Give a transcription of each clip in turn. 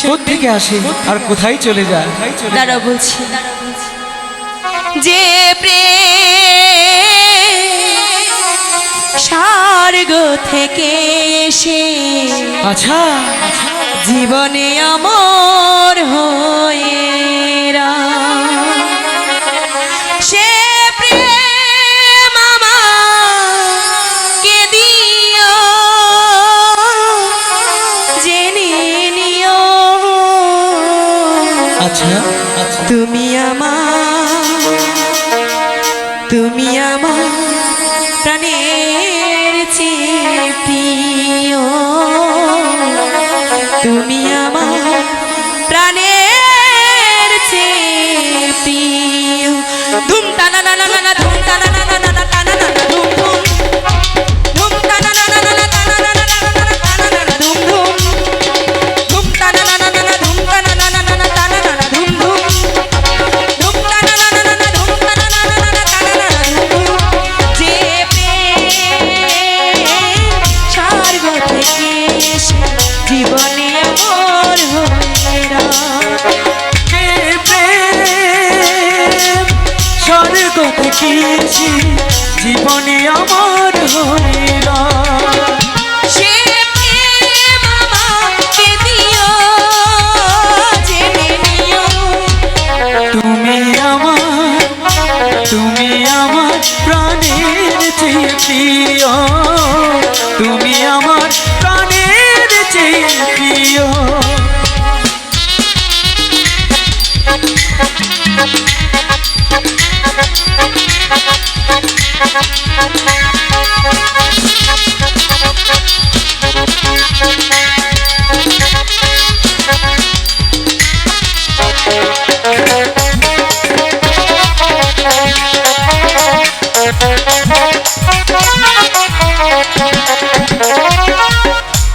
কোত্থেকে আসে আর কোথায় চলে যায়? দাঁড়াও বলছি। যে প্রেম স্বর্গ থেকে এসে আচ্ছা জীবনে অমর হয়ে সে প্রেম আমাকে দিও, জেনে নিও। আচ্ছা তুমি আমার প্রাণের চেয়ে প্রিয়, তুমি আমার প্রাণের চেয়ে প্রিয়। ধুম টানা না না না ধুম টানা না না না টানা না ধুম ধুম ধুম টানা না না না টানা না না টানা না ধুম ধুম ধুম টানা না না না ধুম টানা না না টানা না ধুম ধুম ধুম টানা না না ধুম টানা না না টানা না ধুম ধুম। যে প্রেম স্বর্গ থেকে এসে জীবনে অমর হয়ে স্বর্গ থেকে এসে জীবনে আমার হইল। সে প্রেম আমাকে দিও, জেনে নিও। তুমি আমার প্রাণের চেয়ে প্রিয়, তুমি আমার প্রাণের চেয়ে প্রিয়।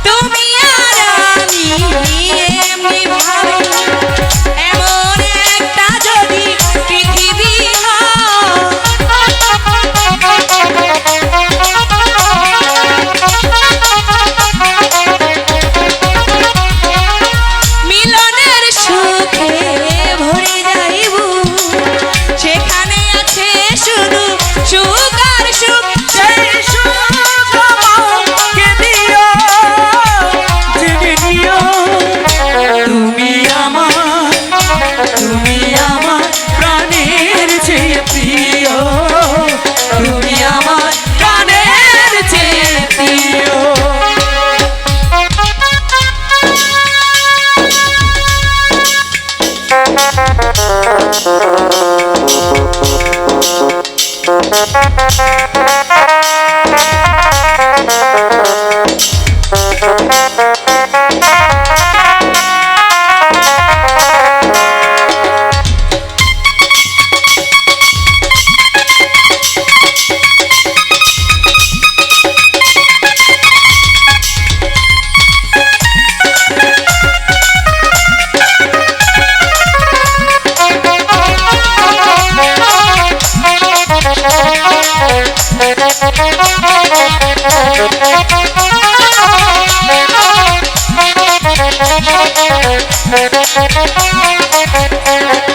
তুমি আর আমি এমনি ভাবে এমন একটা যদি পৃথিবী হয়, মিলনের সুখে ভরে যাইব, সেখানে আছে শুধু সুখ আর সুখ। সেই সুখ আমাকে দিও, জেনে নিও। তুমি আমার প্রাণের চেয়ে প্রিয়, তুমি আমার প্রাণের চেয়ে প্রিয়। Thank you.